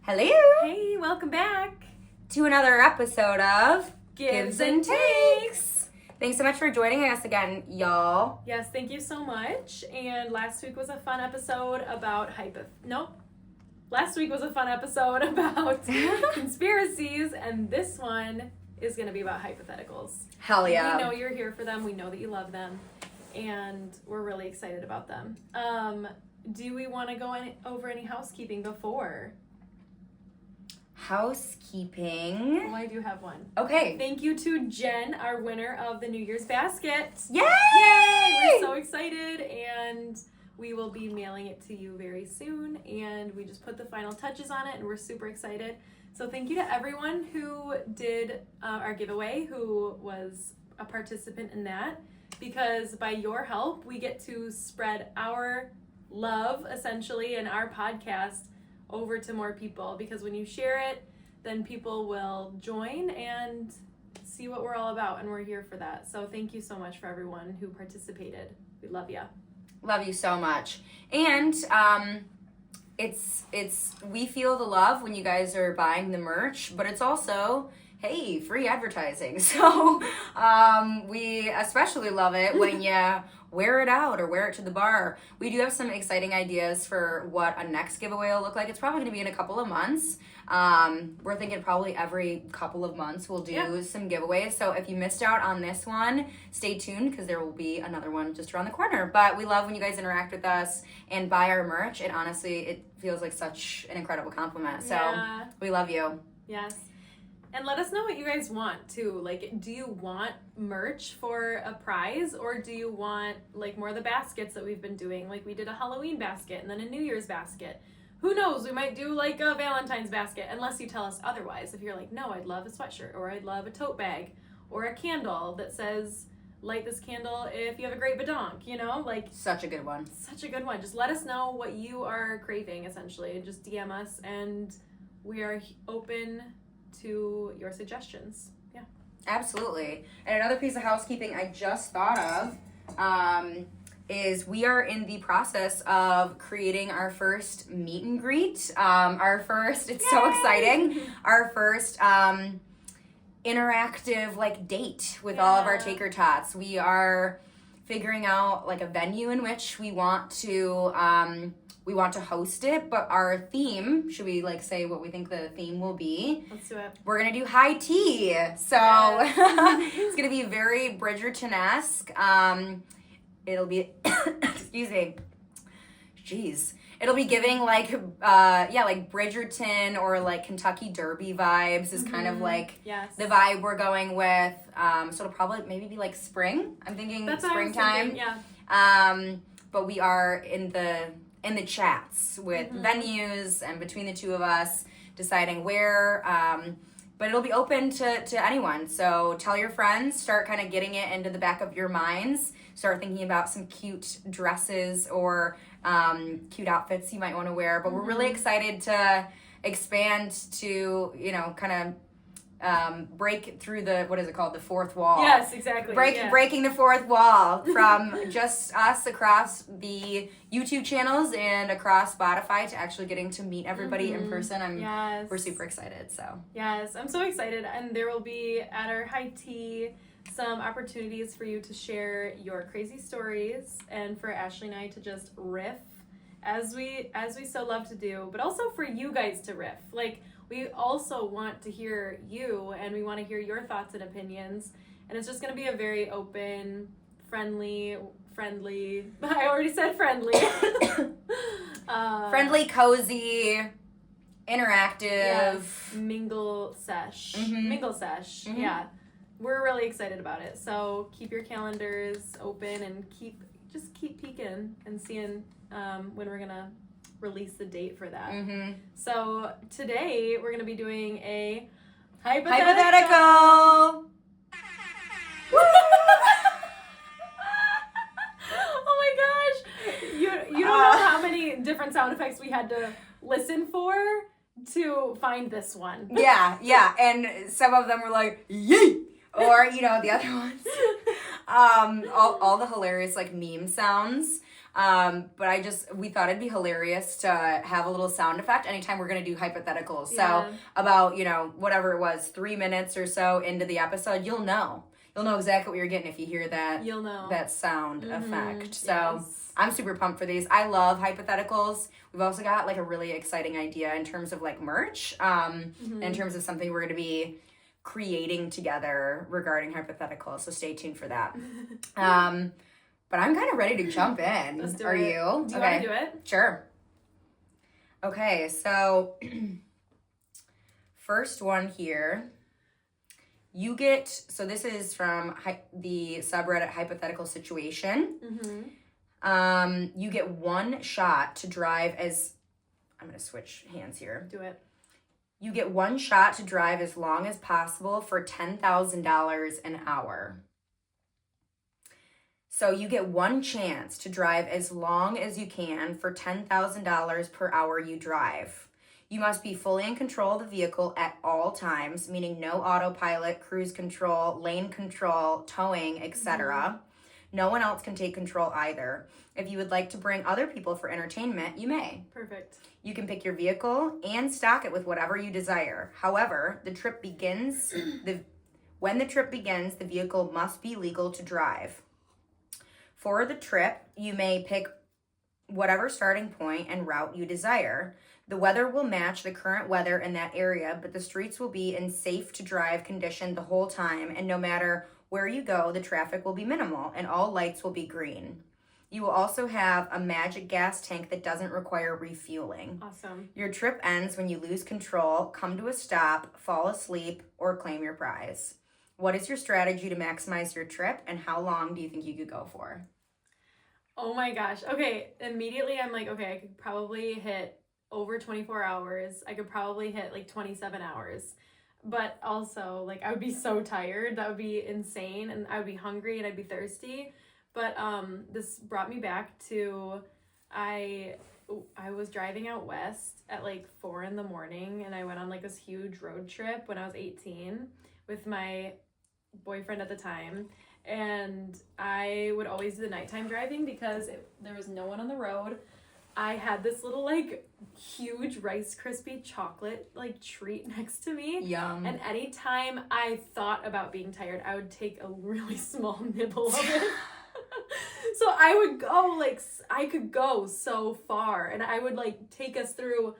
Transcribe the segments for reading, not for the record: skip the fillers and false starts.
Hello! Hey, welcome back to another episode of Gives and Takes. Thanks so much for joining us again, y'all. Yes, thank you so much. And last week was a fun episode about Last week was a fun episode about conspiracies, and this one is going to be about hypotheticals. Hell yeah. We know you're here for them. We know that you love them, and we're really excited about them. Do we want to go over any housekeeping before? Housekeeping. Well, I do have one. Okay. Thank you to Jen, our winner of the New Year's basket. Yay! Yay! We're so excited, and we will be mailing it to you very soon, and we just put the final touches on it, and we're super excited. So thank you to everyone who did our giveaway, who was a participant in that, because by your help, we get to spread our love, essentially, and our podcast over to more people, because when you share it, then people will join and see what we're all about, and we're here for that. So thank you so much for everyone who participated. We love you. Love you so much. And it's we feel the love when you guys are buying the merch, but it's also, hey, free advertising. So we especially love it when you wear it out or wear it to the bar. We do have some exciting ideas for what a next giveaway will look like. It's probably going to be in a couple of months. We're thinking probably every couple of months we'll do some giveaways. So if you missed out on this one, stay tuned because there will be another one just around the corner. But we love when you guys interact with us and buy our merch. And honestly, it feels like such an incredible compliment. So we love you. Yes. And let us know what you guys want too. Like, do you want merch for a prize, or do you want like more of the baskets that we've been doing? Like, we did a Halloween basket and then a New Year's basket. Who knows? We might do like a Valentine's basket, unless you tell us otherwise. If you're like, no, I'd love a sweatshirt, or I'd love a tote bag, or a candle that says, light this candle if you have a great badonk, you know? Like, such a good one. Such a good one. Just let us know what you are craving, essentially. Just DM us, and we are open to your suggestions. Yeah. Absolutely. And another piece of housekeeping I just thought of is we are in the process of creating our first meet and greet. It's so exciting. Our first interactive like date with all of our Taker Tots. We are figuring out like a venue in which we want to host it, but our theme, should we like say what we think the theme will be? Let's do it. We're gonna do high tea. So it's gonna be very Bridgerton-esque. It'll be excuse me. Jeez. It'll be giving like like Bridgerton or like Kentucky Derby vibes is kind of like the vibe we're going with. So it'll probably maybe be like spring. I'm thinking that's springtime. But we are in the chats with venues and between the two of us deciding where, but it'll be open to anyone. So tell your friends, start kind of getting it into the back of your minds, start thinking about some cute dresses or cute outfits you might want to wear. But we're really excited to expand to, kind of break through the, what is it called? The fourth wall. Yes, exactly. Breaking the fourth wall from just us across the YouTube channels and across Spotify to actually getting to meet everybody in person. We're super excited. So yes, I'm so excited. And there will be at our high tea some opportunities for you to share your crazy stories, and for Ashley and I to just riff as we so love to do, but also for you guys to riff. Like, we also want to hear you, and we want to hear your thoughts and opinions. And it's just going to be a very open, friendly, I already said friendly. Friendly, cozy, interactive. Mingle sesh. Yeah. We're really excited about it. So keep your calendars open and keep peeking and seeing when we're going to release the date for that. So today we're going to be doing a hypothetical. Oh my gosh. You don't know how many different sound effects we had to listen for to find this one. Yeah. And some of them were like, yeet! Or, the other ones. All the hilarious, like, meme sounds. But we thought it'd be hilarious to have a little sound effect anytime we're going to do hypotheticals. So about, whatever it was, 3 minutes or so into the episode, you'll know exactly what you're getting if you hear that. You'll know that sound effect. So I'm super pumped for these. I love hypotheticals. We've also got like a really exciting idea in terms of like merch, in terms of something we're going to be creating together regarding hypotheticals. So stay tuned for that. But I'm kind of ready to jump in. Let's do Are it. you? Do you want to do it? Sure. Okay, so first one here. This is from the subreddit Hypothetical Situation. You get one shot to drive I'm going to switch hands here. Do it. You get one shot to drive as long as possible for $10,000 an hour. So you get one chance to drive as long as you can for $10,000 per hour you drive. You must be fully in control of the vehicle at all times, meaning no autopilot, cruise control, lane control, towing, etc. No one else can take control either. If you would like to bring other people for entertainment, you may. Perfect. You can pick your vehicle and stock it with whatever you desire. However, when the trip begins, the vehicle must be legal to drive. For the trip, you may pick whatever starting point and route you desire. The weather will match the current weather in that area, but the streets will be in safe to drive condition the whole time, and no matter where you go, the traffic will be minimal and all lights will be green. You will also have a magic gas tank that doesn't require refueling. Awesome. Your trip ends when you lose control, come to a stop, fall asleep, or claim your prize. What is your strategy to maximize your trip, and how long do you think you could go for? Oh my gosh. Okay, immediately I'm like, okay, I could probably hit over 24 hours. I could probably hit like 27 hours. But also, like, I would be so tired. That would be insane. And I would be hungry and I'd be thirsty. But this brought me back to, I was driving out west at like 4 a.m. and I went on like this huge road trip when I was 18 with my boyfriend at the time. And I would always do the nighttime driving because there was no one on the road. I had this little like huge Rice Krispie chocolate like treat next to me. Yum. And anytime I thought about being tired, I would take a really small nibble of it. So I would go I could go so far, and I would like take us through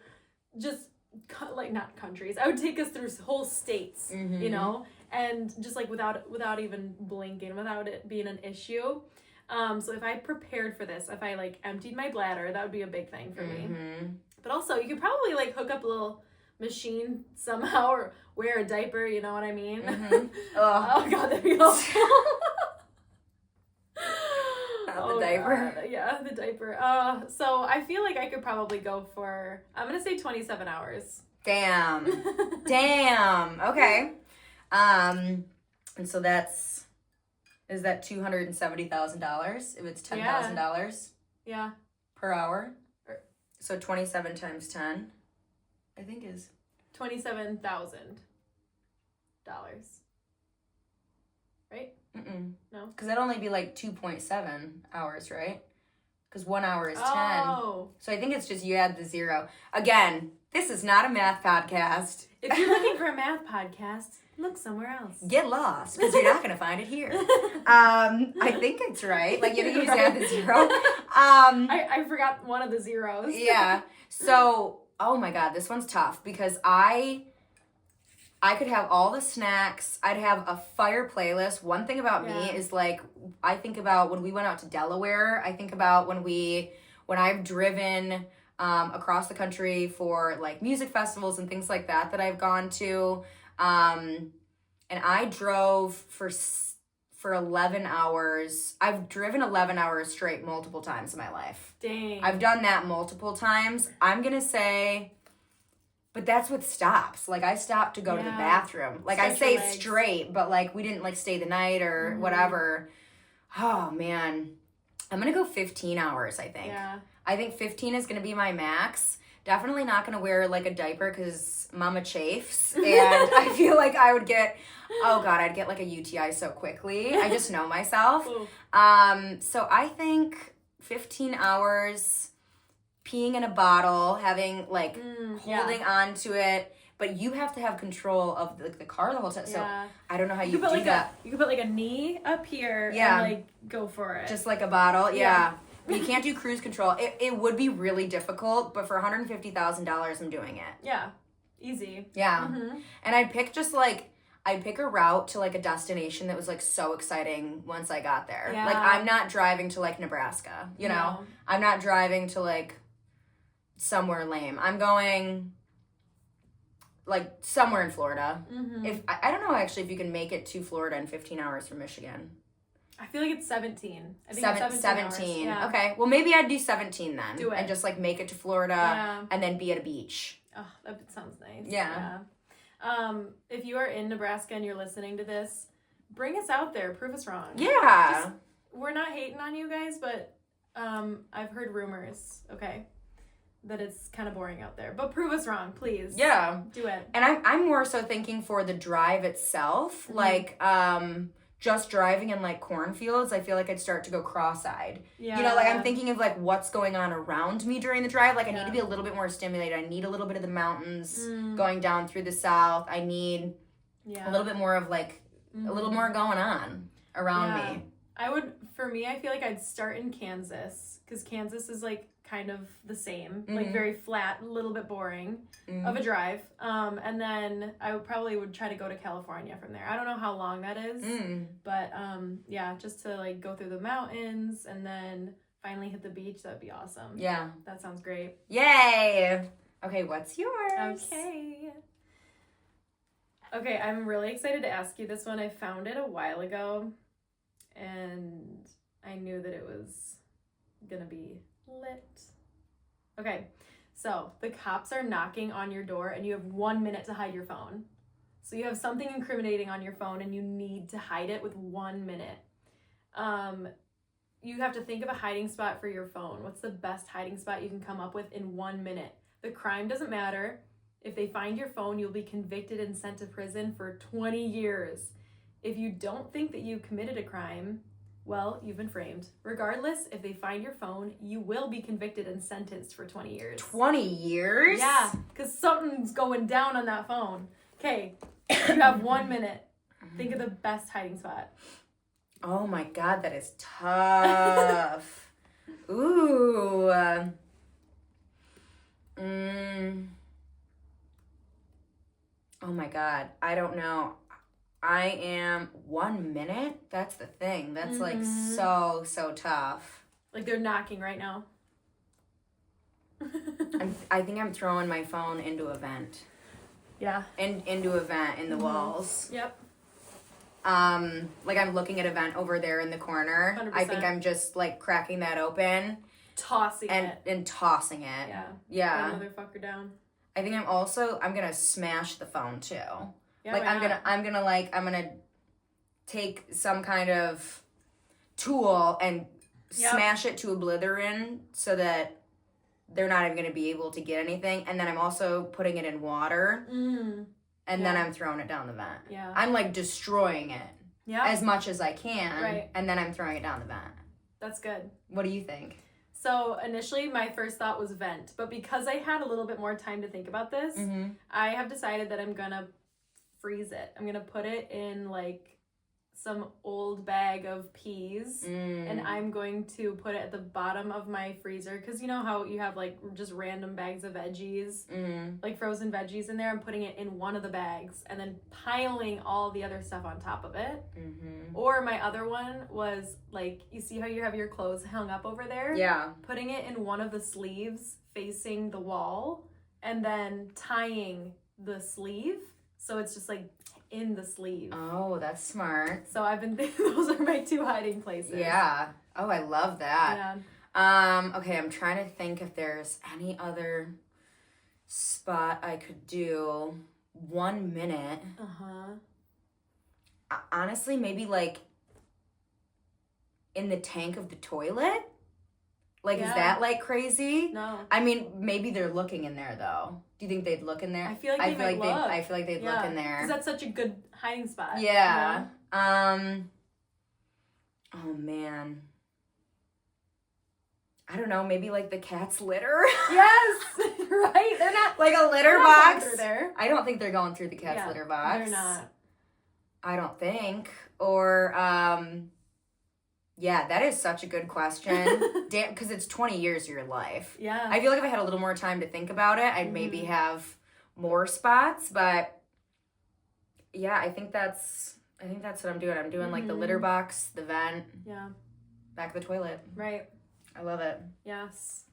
just like not countries. I would take us through whole states, and just like without even blinking, without it being an issue. So if I prepared for this, if I like emptied my bladder, that would be a big thing for me. But also you could probably like hook up a little machine somehow or wear a diaper, you know what I mean? Oh god, that'd be awful. The diaper. God. Yeah, the diaper. So I feel like I could probably go for, I'm gonna say 27 hours. Damn. Okay. And so is that $270,000 if it's $10,000? Yeah. Per hour? So 27 times 10, I think is $27,000. Right? No? Because that'd only be like 2.7 hours, right? Because 1 hour is 10. Oh. So I think it's just you add the zero. Again, this is not a math podcast. If you're looking for a math podcast, look somewhere else. Get lost, because you're not going to find it here. I think it's right. Like, you just add the zero. I forgot one of the zeros. Yeah. So, oh my God, this one's tough, because I could have all the snacks. I'd have a fire playlist. One thing about me is like, I think about when we went out to Delaware. I think about when I've driven across the country for like music festivals and things like that I've gone to. And I drove for 11 hours. I've driven 11 hours straight multiple times in my life. Dang. I've done that multiple times. I'm going to say, but that's with stops. Like, I stopped to go to the bathroom. Like, I say straight, but like, we didn't like stay the night or whatever. Oh man. I'm going to go 15 hours, I think. Yeah. I think 15 is going to be my max. Definitely not going to wear like a diaper because mama chafes. And I feel like I would I'd get like a UTI so quickly. I just know myself. So I think 15 hours peeing in a bottle, having like holding on to it, but you have to have control of the car the whole time. So I don't know how you do that. You could put like a knee up here and like go for it. Just like a bottle. Yeah. But you can't do cruise control. It would be really difficult, but for $150,000, I'm doing it. Yeah. Easy. Yeah. And I'd pick a route to like a destination that was like so exciting once I got there. Yeah. Like I'm not driving to like Nebraska, you know? I'm not driving to like somewhere lame. I'm going like somewhere in Florida. If I don't know actually if you can make it to Florida in 15 hours from Michigan. I feel like it's 17. I think it's 17. Yeah. Okay. Well, maybe I'd do 17 then. Do it. And just like make it to Florida and then be at a beach. Oh, that sounds nice. Yeah. If you are in Nebraska and you're listening to this, bring us out there. Prove us wrong. Yeah. We're not hating on you guys, but I've heard rumors, okay, that it's kind of boring out there. But prove us wrong, please. Yeah. Do it. And I'm more so thinking for the drive itself, like just driving in like cornfields, I feel like I'd start to go cross-eyed. Yeah. You know, like I'm thinking of like what's going on around me during the drive. Like I need to be a little bit more stimulated. I need a little bit of the mountains going down through the south. I need a little bit more of like a little more going on around me. For me, I feel like I'd start in Kansas because Kansas is like kind of the same, like very flat, a little bit boring of a drive. And then I would try to go to California from there. I don't know how long that is, but just to like go through the mountains and then finally hit the beach. That'd be awesome. Yeah. That sounds great. Yay. Okay, what's yours? Okay, I'm really excited to ask you this one. I found it a while ago and I knew that it was gonna be lit. Okay, so the cops are knocking on your door and you have 1 minute to hide your phone. So you have something incriminating on your phone and you need to hide it with 1 minute. You have to think of a hiding spot for your phone. What's the best hiding spot you can come up with in 1 minute? The crime doesn't matter. If they find your phone, you'll be convicted and sent to prison for 20 years. If you don't think that you committed a crime, well, you've been framed. Regardless, if they find your phone, you will be convicted and sentenced for 20 years. 20 years? Yeah, because something's going down on that phone. Okay, you have 1 minute. Think of the best hiding spot. Oh my God, that is tough. Ooh. Oh my God, I don't know. I am 1 minute. That's the thing. That's like so tough. Like they're knocking right now. I think I'm throwing my phone into a vent. Yeah. Into a vent in the walls. Yep. Like I'm looking at a vent over there in the corner. 100%. I think I'm just like cracking that open. Tossing it. And tossing it. Yeah. Yeah. That motherfucker down. I think I'm gonna smash the phone too. Yeah, like I'm gonna take some kind of tool and smash it to oblivion so that they're not even gonna be able to get anything. And then I'm also putting it in water. And then I'm throwing it down the vent. Yeah. I'm like destroying it as much as I can. Right. And then I'm throwing it down the vent. That's good. What do you think? So initially my first thought was vent, but because I had a little bit more time to think about this, I have decided that I'm gonna freeze it. I'm gonna put it in like some old bag of peas and I'm going to put it at the bottom of my freezer because you know how you have like just random bags of veggies, like frozen veggies in there. I'm putting it in one of the bags and then piling all the other stuff on top of it. Or my other one was like, you see how you have your clothes hung up over there? Yeah. Putting it in one of the sleeves facing the wall and then tying the sleeve so it's just like in the sleeve. Oh, that's smart. So I've been those are my two hiding places. Yeah. Oh, I love that. Yeah. Okay, I'm trying to think if there's any other spot I could do. 1 minute. Honestly, maybe like in the tank of the toilet. Like, is that like crazy? No. I mean, maybe they're looking in there though. Do you think they'd look in there? I feel like they look. I feel like they'd look in there. Because that's such a good hiding spot. Yeah. Oh man. I don't know, maybe like the cat's litter. Yes, right? They're not like a litter they're not going box. through there. I don't think they're going through the cat's litter box. They're not. I don't think. Or, yeah, that is such a good question. Damn, because it's 20 years of your life. Yeah. I feel like if I had a little more time to think about it, I'd maybe have more spots. But yeah, I think that's what I'm doing. I'm doing like the litter box, the vent. Yeah. Back of the toilet. Right. I love it. Yes.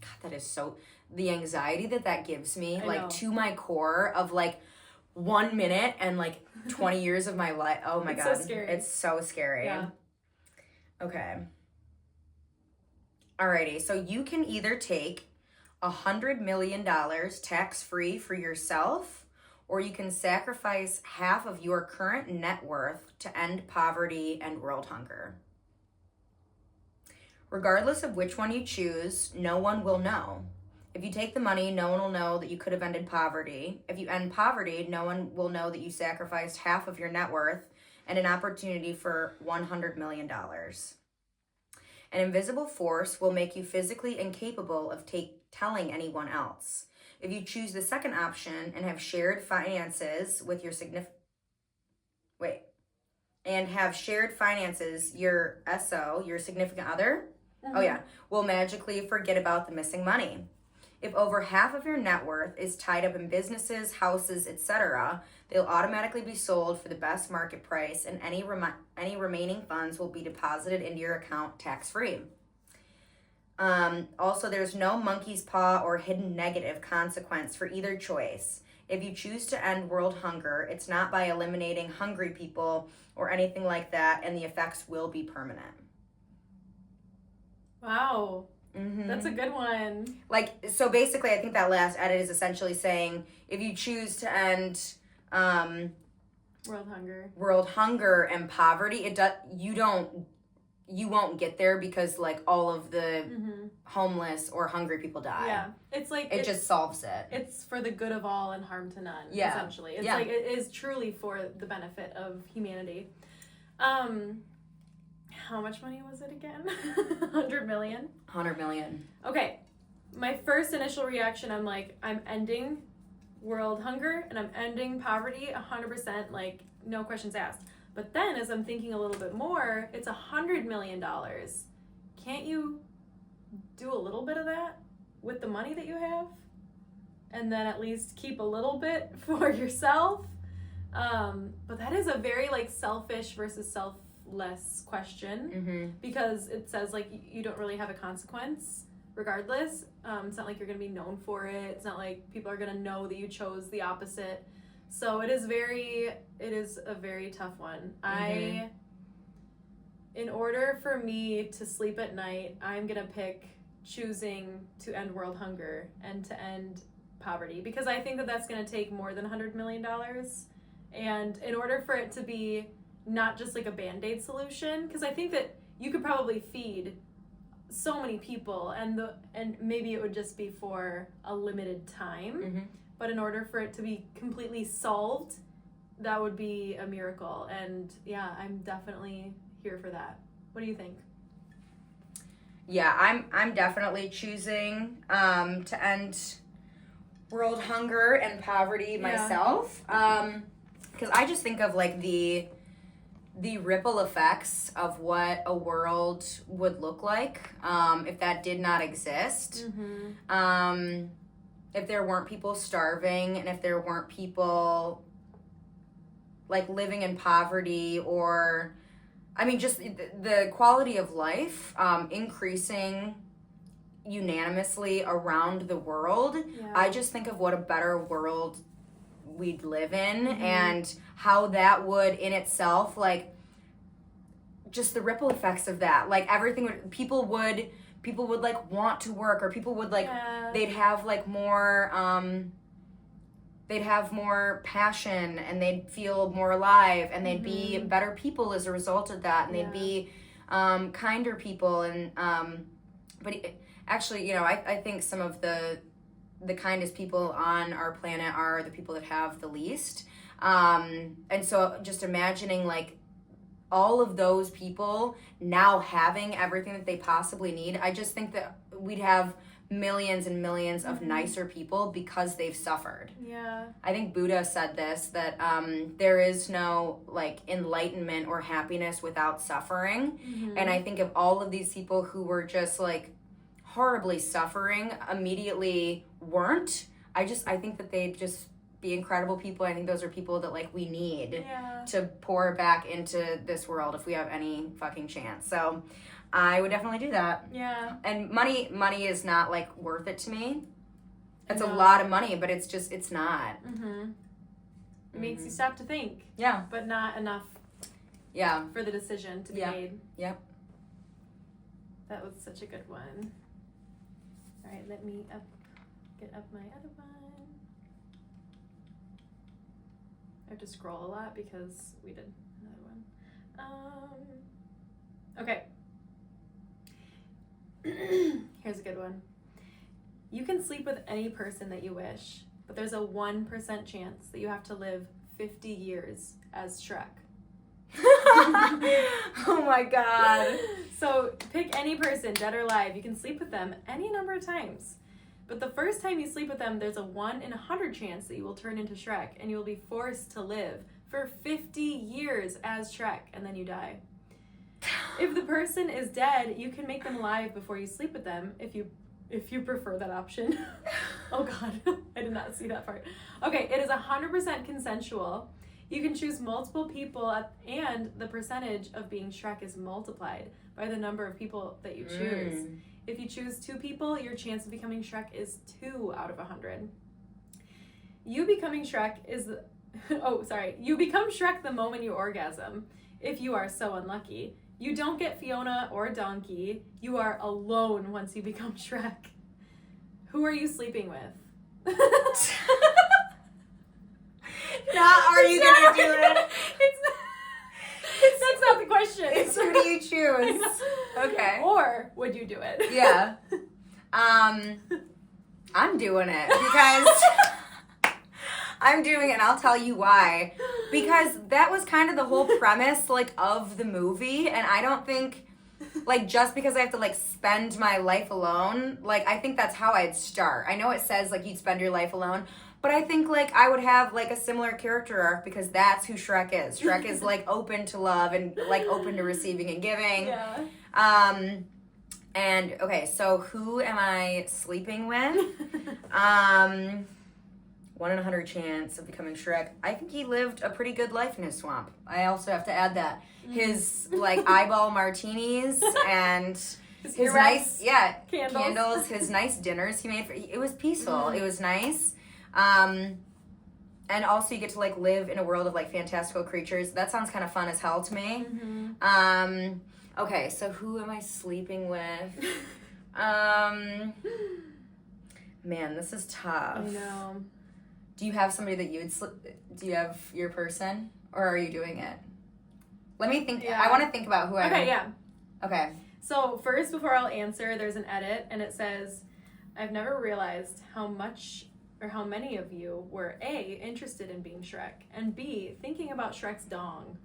God, that is so... The anxiety that gives me, I like, know. to my core of, like, 1 minute and, like, 20 years of my life. Oh, my God. So scary. It's so scary. Yeah. Okay. Alrighty. So you can either take $100 million tax-free for yourself, or you can sacrifice half of your current net worth to end poverty and world hunger. Regardless of which one you choose, no one will know. If you take the money, no one will know that you could have ended poverty. If you end poverty, no one will know that you sacrificed half of your net worth and an opportunity for $100 million. An invisible force will make you physically incapable of telling anyone else. If you choose the second option and have shared finances with your your SO, your significant other, will magically forget about the missing money. If over half of your net worth is tied up in businesses, houses, etc., they'll automatically be sold for the best market price, and any remaining funds will be deposited into your account tax-free. Also, there's no monkey's paw or hidden negative consequence for either choice. If you choose to end world hunger, it's not by eliminating hungry people or anything like that, and the effects will be permanent. Wow. That's a good one. Like, so basically, I think that last edit is essentially saying, if you choose to end world hunger and poverty, you won't get there because like all of the homeless or hungry people die. Yeah, it's like it just solves it. It's for the good of all and harm to none. Yeah, essentially, it's like it is truly for the benefit of humanity. How much money was it again? 100 million? 100 million. Okay. My first initial reaction, I'm like, I'm ending world hunger and I'm ending poverty 100%, like, no questions asked. But then as I'm thinking a little bit more, it's $100 million. Can't you do a little bit of that with the money that you have? And then at least keep a little bit for yourself? But that is a very, like, selfish versus selfless question, because it says like you don't really have a consequence regardless. It's not like you're gonna be known for it. It's not like people are gonna know that you chose the opposite. So it is a very tough one. In order for me to sleep at night, I'm gonna pick choosing to end world hunger and to end poverty, because I think that that's gonna take more than $100 million. And in order for it to be not just like a Band-Aid solution, because I think that you could probably feed so many people and maybe it would just be for a limited time. But in order for it to be completely solved, that would be a miracle. And yeah, I'm definitely here for that. What do you think? Yeah, I'm definitely choosing to end world hunger and poverty myself. Because I just think of like the ripple effects of what a world would look like if that did not exist. If there weren't people starving, and if there weren't people like living in poverty, or I mean just the quality of life increasing unanimously around the world. I just think of what a better world we'd live in, and how that would in itself, like, just the ripple effects of that, like everything people would like want to work, or people would like they'd have like more they'd have more passion, and they'd feel more alive, and they'd be better people as a result of that, and they'd be kinder people, and actually, you know, I think some of the kindest people on our planet are the people that have the least. And so just imagining like all of those people now having everything that they possibly need, I just think that we'd have millions and millions of nicer people because they've suffered. Yeah. I think Buddha said this, that there is no like enlightenment or happiness without suffering. And I think of all of these people who were just like horribly suffering immediately weren't. I think that they'd just be incredible people. I think those are people that like we need to pour back into this world if we have any fucking chance. So I would definitely do that. Yeah. And money is not like worth it to me. It's a lot of money, but it's not. It makes you stop to think. Yeah. But not enough. Yeah. For the decision to be made. Yep. That was such a good one. All right, let me get up my other one. I have to scroll a lot because we did another one. Okay. Here's a good one. You can sleep with any person that you wish, but there's a 1% chance that you have to live 50 years as Shrek. Oh my god. So pick any person, dead or alive. You can sleep with them any number of times. But the first time you sleep with them, there's a 1 in 100 chance that you will turn into Shrek and you will be forced to live for 50 years as Shrek, and then you die. If the person is dead, you can make them alive before you sleep with them if you prefer that option. Oh god, I did not see that part. Okay, it is 100% consensual. You can choose multiple people and the percentage of being Shrek is multiplied by the number of people that you choose. If you choose 2 people, your chance of becoming Shrek is 2 out of 100. You becoming Shrek is you become Shrek the moment you orgasm, if you are so unlucky. You don't get Fiona or Donkey. You are alone once you become Shrek. Who are you sleeping with? Are you gonna do it? That's not the question. It's who do you choose? Okay. Or would you do it? Yeah. I'm doing it because I'm doing it, and I'll tell you why. Because that was kind of the whole premise, like, of the movie, and I don't think, like, just because I have to, like, spend my life alone, like, I think that's how I'd start. I know it says, like, you'd spend your life alone, but I think, like, I would have, like, a similar character arc because that's who Shrek is. Shrek is, like, open to love and, like, open to receiving and giving. Yeah. And, okay, so who am I sleeping with? 1 in 100 chance of becoming Shrek. I think he lived a pretty good life in his swamp. I also have to add that. His, like, eyeball martinis and his nice, candles, his nice dinners he made. It was peaceful. It was nice. And also you get to, like, live in a world of, like, fantastical creatures. That sounds kind of fun as hell to me. Okay, so who am I sleeping with? Man, this is tough. I know. Do you have somebody that you would do you have your person? Or are you doing it? Let me think. Yeah. I want to think about who I am. Okay, yeah. Okay. So first, before I'll answer, there's an edit, and it says, I've never realized how much or how many of you were A, interested in being Shrek, and B, thinking about Shrek's dong.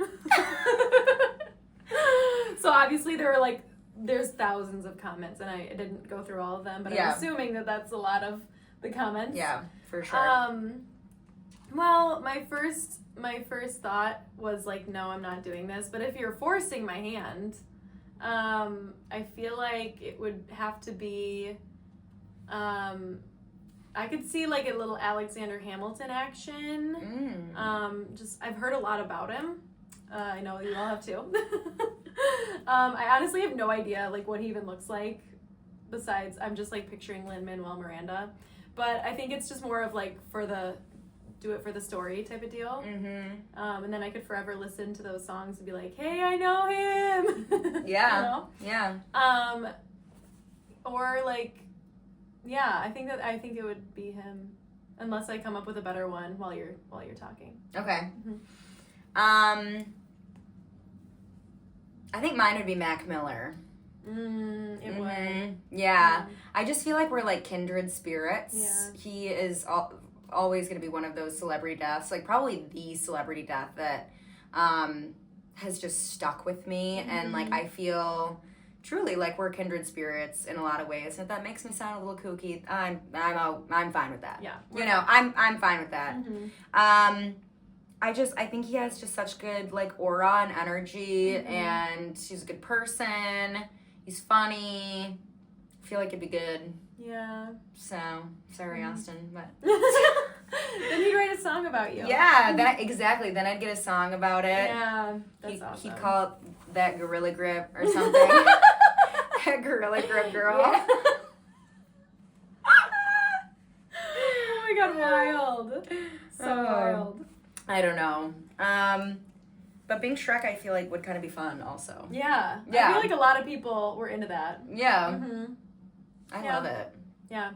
So obviously there were like, there's thousands of comments, and I didn't go through all of them, but I'm assuming that that's a lot of the comments. Yeah, for sure. Well, my first thought was like, no, I'm not doing this. But if you're forcing my hand, I feel like it would have to be, I could see like a little Alexander Hamilton action. I've heard a lot about him. I know you all have too. I honestly have no idea like what he even looks like. Besides, I'm just like picturing Lin-Manuel Miranda. But I think it's just more of like do it for the story type of deal. And then I could forever listen to those songs and be like, hey, I know him. Yeah. You know? Yeah. Or like, yeah, I think it would be him, unless I come up with a better one while you're talking. Okay. I think mine would be Mac Miller. It would. Yeah. I just feel like we're like kindred spirits. Yeah. He is always going to be one of those celebrity deaths, like probably the celebrity death that has just stuck with me, and like I feel truly like we're kindred spirits in a lot of ways. And if that makes me sound a little kooky, I'm fine with that. Yeah, you know, I'm fine with that. I think he has just such good like aura and energy, and he's a good person. He's funny. I feel like it'd be good. Yeah. So sorry, Austin, but then he'd write a song about you. yeah, that exactly. Then I'd get a song about it. Yeah, that's awesome. He'd call it that Gorilla Grip or something. That Gorilla Grip girl. Yeah. Oh my god, wild. So wild. I don't know. But being Shrek, I feel like would kind of be fun also. Yeah. I feel like a lot of people were into that. Yeah. I love it. Yeah.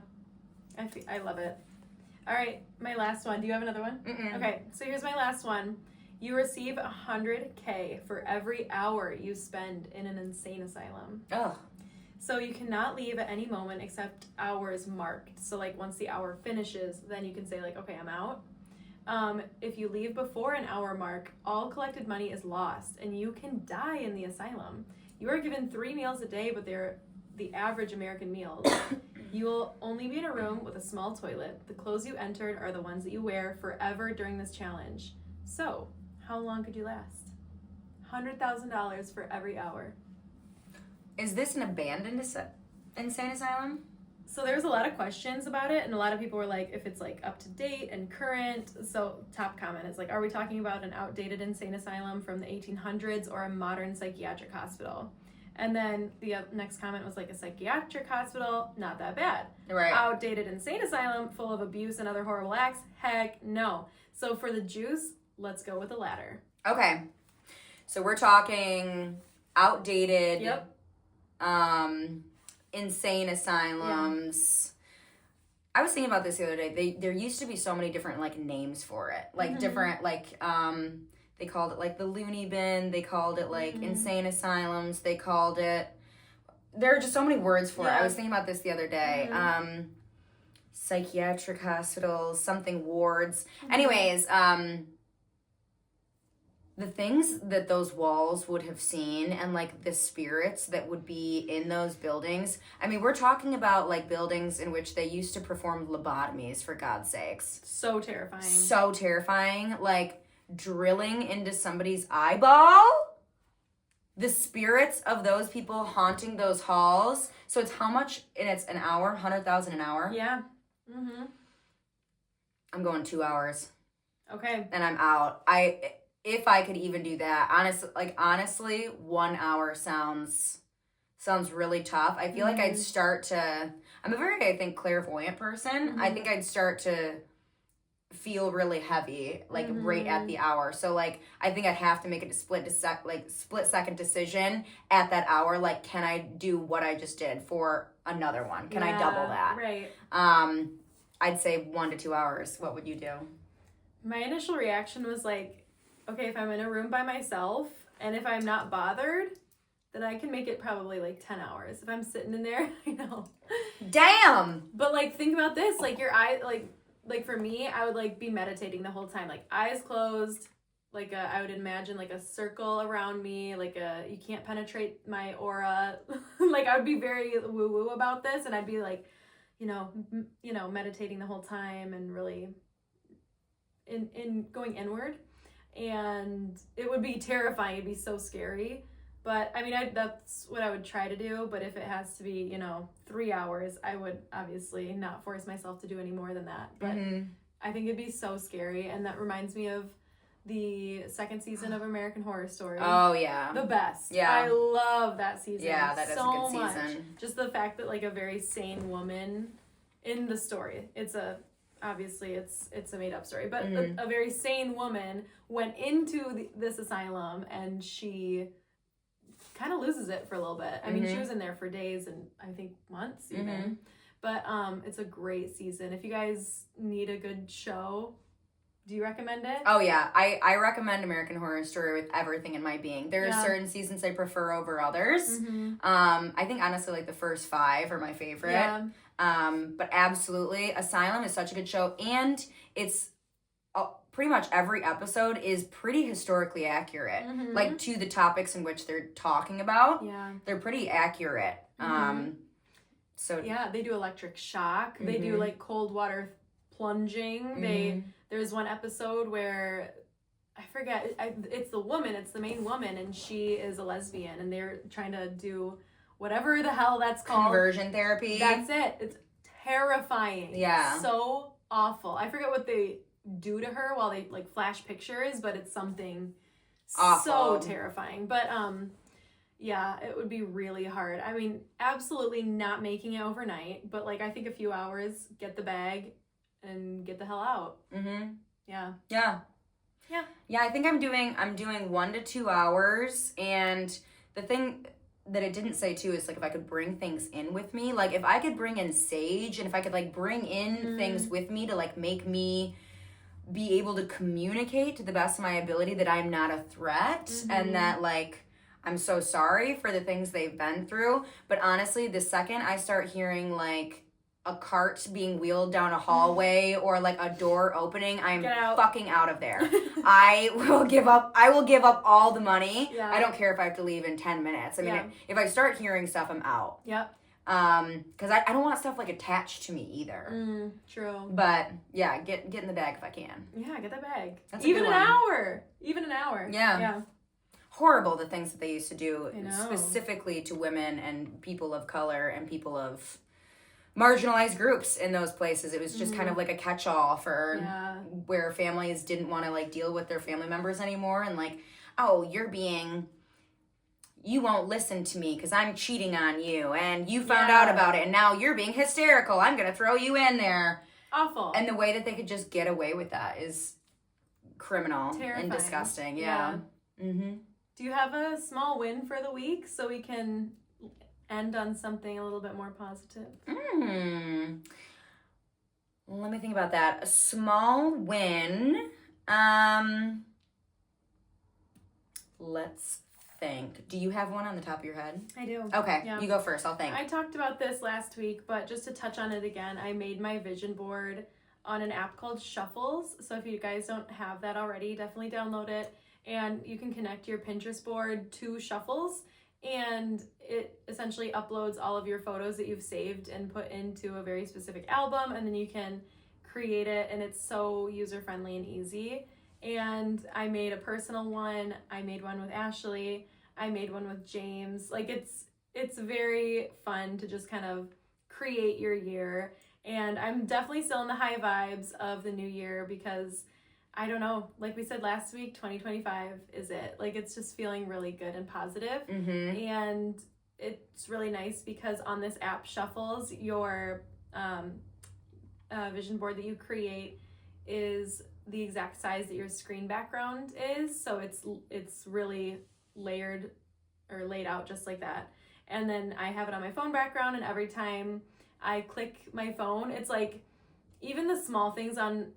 I love it. All right, my last one. Do you have another one? Okay, so here's my last one. You receive $100K for every hour you spend in an insane asylum. Oh. So you cannot leave at any moment except hours marked. So like once the hour finishes, then you can say like, okay, I'm out. If you leave before an hour mark, all collected money is lost and you can die in the asylum. You are given 3 meals a day, but they're the average American meals. You will only be in a room with a small toilet. The clothes you entered are the ones that you wear forever during this challenge. So, how long could you last? $100,000 for every hour. Is this an abandoned insane asylum? So there's a lot of questions about it, and a lot of people were like, if it's like up to date and current. So top comment is like, are we talking about an outdated insane asylum from the 1800s or a modern psychiatric hospital? And then the next comment was like, a psychiatric hospital, not that bad. Right. Outdated insane asylum full of abuse and other horrible acts, heck no. So for the juice, let's go with the latter. Okay. So we're talking outdated. Yep. Insane asylums. Yeah. I was thinking about this the other day. There used to be so many different like names for it. Like different like they called it like the loony bin, they called it like insane asylums, they called it, there are just so many words for it. I was thinking about this the other day. Psychiatric hospitals, something wards. Anyways, the things that those walls would have seen and like the spirits that would be in those buildings. I mean, we're talking about like buildings in which they used to perform lobotomies, for God's sakes. So terrifying. So terrifying. Like drilling into somebody's eyeball. The spirits of those people haunting those halls. So it's how much? And it's an hour, 100,000 an hour. Yeah. I'm going 2 hours. Okay. And I'm out. If I could even do that, honestly, 1 hour sounds really tough. I feel like I'd start to, I'm a very, I think, clairvoyant person. I think I'd start to feel really heavy, like right at the hour. So like, I think I'd have to make a split second decision at that hour. Like, can I do what I just did for another one? Can I double that? Right. I'd say 1 to 2 hours. What would you do? My initial reaction was like, okay, if I'm in a room by myself and if I'm not bothered, then I can make it probably like 10 hours. If I'm sitting in there, I know. Damn! But like, think about this, like your eye, like for me, I would like be meditating the whole time, like eyes closed, like I would imagine like a circle around me, like you can't penetrate my aura. Like I would be very woo-woo about this, and I'd be like, you know, meditating the whole time and really in going inward. And it would be terrifying. It'd be so scary. But I mean, that's what I would try to do. But if it has to be, 3 hours, I would obviously not force myself to do any more than that. But I think it'd be so scary. And that reminds me of the second season of American Horror Story. Oh, yeah. The best. Yeah. I love that season. Yeah, that is so a good much. season. Just the fact that like a very sane woman in the story. Obviously it's a made up story, but a very sane woman went into this asylum and she kind of loses it for a little bit. I mean, she was in there for days and I think months even. But it's a great season. If you guys need a good show, do you recommend it? Oh yeah, I recommend American Horror Story with everything in my being. There are certain seasons I prefer over others. I think honestly like the first 5 are my favorite. Yeah. But absolutely, Asylum is such a good show, and it's pretty much every episode is pretty historically accurate, like to the topics in which they're talking about. Yeah. They're pretty accurate. So yeah, they do electric shock. They do like cold water plunging. There's one episode where I forget, it's the main woman, and she is a lesbian, and they're trying to do whatever the hell that's called. Conversion therapy. That's it. It's terrifying. Yeah. So awful. I forget what they do to her while they like flash pictures, but it's something awful. So terrifying. But yeah, it would be really hard. I mean, absolutely not making it overnight, but like I think a few hours, get the bag and get the hell out. Yeah. Yeah, I think I'm doing 1 to 2 hours, and the thing that it didn't say too is like if I could bring things in with me, like if I could bring in sage, and if I could like bring in things with me to like make me be able to communicate to the best of my ability that I'm not a threat and that like I'm so sorry for the things they've been through. But honestly, the second I start hearing like a cart being wheeled down a hallway or like a door opening, I'm fucking out of there. I will give up all the money. Yeah. I don't care if I have to leave in 10 minutes. I mean, if I start hearing stuff, I'm out. Yep. Because I don't want stuff like attached to me either. True. But yeah, get in the bag if I can. Yeah, get that bag. That's Even an one. hour. Even an hour. Yeah. Horrible the things that they used to do I know. specifically to women and people of color and people of marginalized groups in those places. It was just kind of like a catch-all for where families didn't want to like deal with their family members anymore, and like, oh, you won't listen to me because I'm cheating on you, and you found out about it, and now you're being hysterical. I'm gonna throw you in there. Awful. And the way that they could just get away with that is criminal. Terrifying. And disgusting. Yeah. Do you have a small win for the week so we can end on something a little bit more positive? Let me think about that. A small win. Let's think. Do you have one on the top of your head? I do. Okay, you go first. I'll think. I talked about this last week, but just to touch on it again, I made my vision board on an app called Shuffles. So if you guys don't have that already, definitely download it. And you can connect your Pinterest board to Shuffles, and it essentially uploads all of your photos that you've saved and put into a very specific album, and then you can create it, and it's so user-friendly and easy. And I made a personal one, I made one with Ashley, I made one with James. Like it's very fun to just kind of create your year, and I'm definitely still in the high vibes of the new year because I don't know, like we said last week, 2025 is it. Like it's just feeling really good and positive. And it's really nice because on this app Shuffles, your vision board that you create is the exact size that your screen background is. So it's really layered or laid out just like that. And then I have it on my phone background, and every time I click my phone, it's like even the small things on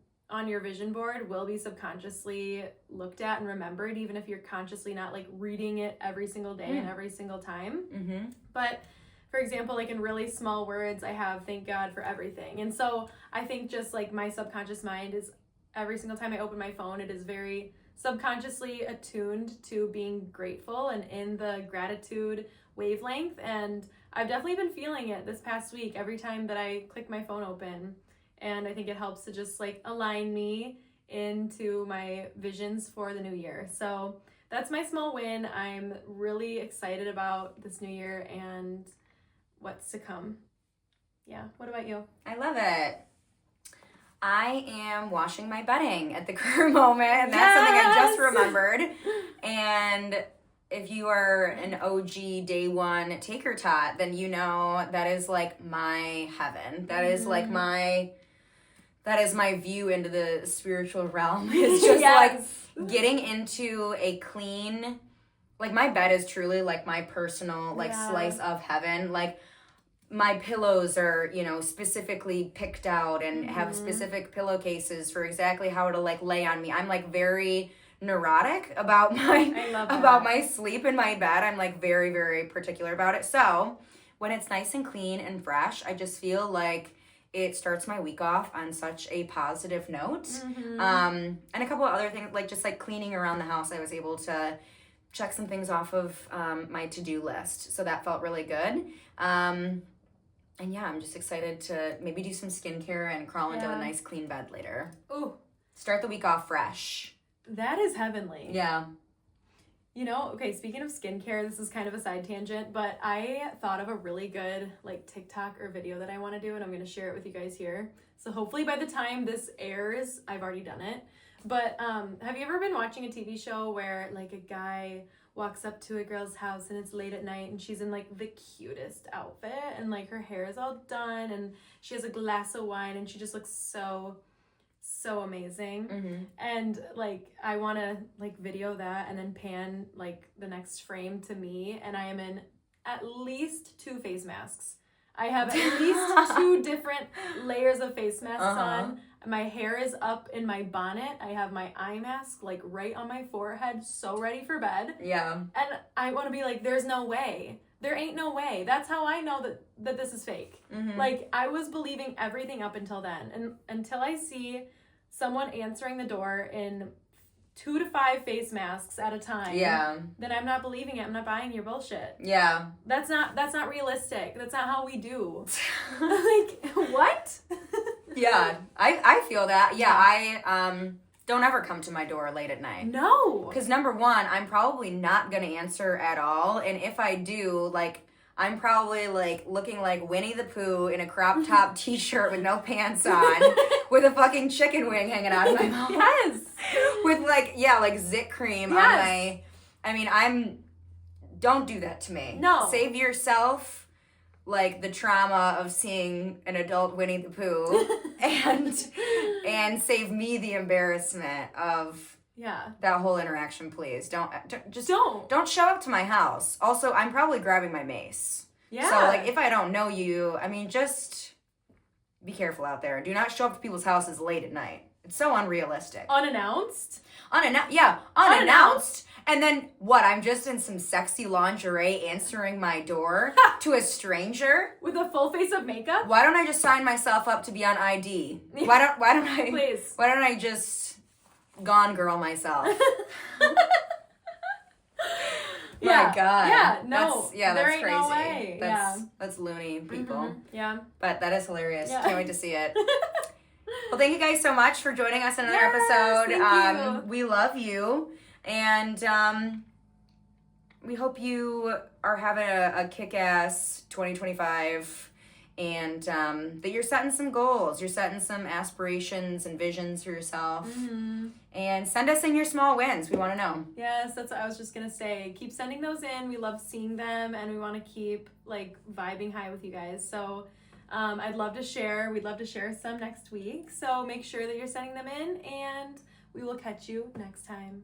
your vision board will be subconsciously looked at and remembered, even if you're consciously not like reading it every single day and every single time. But for example, like in really small words, I have thank God for everything. And so I think just like my subconscious mind is every single time I open my phone, it is very subconsciously attuned to being grateful and in the gratitude wavelength. And I've definitely been feeling it this past week every time that I click my phone open. And I think it helps to just like align me into my visions for the new year. So that's my small win. I'm really excited about this new year and what's to come. Yeah. What about you? I love it. I am washing my bedding at the current moment, and that's something I just remembered. And if you are an OG day one taker tot, then you know that is like my heaven. That is like that is my view into the spiritual realm. It's just like getting into a clean, like my bed is truly like my personal like slice of heaven. Like my pillows are, you know, specifically picked out and have specific pillowcases for exactly how to like lay on me. I'm like very neurotic about my sleep in my bed. I'm like very, very particular about it. So when it's nice and clean and fresh, I just feel like it starts my week off on such a positive note. Mm-hmm. And a couple of other things, like just like cleaning around the house, I was able to check some things off of my to-do list. So that felt really good. And yeah, I'm just excited to maybe do some skincare and crawl into a nice clean bed later. Ooh. Start the week off fresh. That is heavenly. Yeah. You know, okay, speaking of skincare, this is kind of a side tangent, but I thought of a really good like TikTok or video that I want to do, and I'm going to share it with you guys here. So hopefully by the time this airs, I've already done it. But have you ever been watching a TV show where like a guy walks up to a girl's house and it's late at night and she's in like the cutest outfit and like her hair is all done and she has a glass of wine and she just looks so amazing. Mm-hmm. And like I want to like video that and then pan like the next frame to me, and I am in at least 2 face masks. I have at least 2 different layers of face masks on. My hair is up in my bonnet. I have my eye mask like right on my forehead, so ready for bed. Yeah. And I want to be like, there's no way. There ain't no way. That's how I know that this is fake. Mm-hmm. Like I was believing everything up until then. And until I see someone answering the door in 2 to 5 face masks at a time, then I'm not believing it. I'm not buying your bullshit. Yeah. That's not realistic. That's not how we do. Like, what? Yeah. I feel that. Yeah. I don't ever come to my door late at night. No. Because number one, I'm probably not going to answer at all. And if I do, like, I'm probably like looking like Winnie the Pooh in a crop top t-shirt with no pants on with a fucking chicken wing hanging out of my mouth. Yes. With like, like zit cream on my, don't do that to me. No. Save yourself like the trauma of seeing an adult Winnie the Pooh and save me the embarrassment of that whole interaction, please. Don't show up to my house. Also, I'm probably grabbing my mace. Yeah. So like if I don't know you, I mean, just be careful out there. Do not show up to people's houses late at night. It's so unrealistic. Unannounced? Unannounced. And then what? I'm just in some sexy lingerie answering my door to a stranger with a full face of makeup? Why don't I just sign myself up to be on ID? Why don't I Please. Why don't I just Gone Girl myself? My God. Yeah, no. That's there ain't crazy. No way. That's loony, people. Mm-hmm. Yeah. But that is hilarious. Yeah. Can't wait to see it. Well, thank you guys so much for joining us in another episode. Thank you. We love you. And we hope you are having a kick-ass 2025 and that you're setting some goals. You're setting some aspirations and visions for yourself. Mm-hmm. And send us in your small wins. We want to know. Yes, that's what I was just going to say. Keep sending those in. We love seeing them, and we want to keep like vibing high with you guys. So I'd love to share. We'd love to share some next week. So make sure that you're sending them in, and we will catch you next time.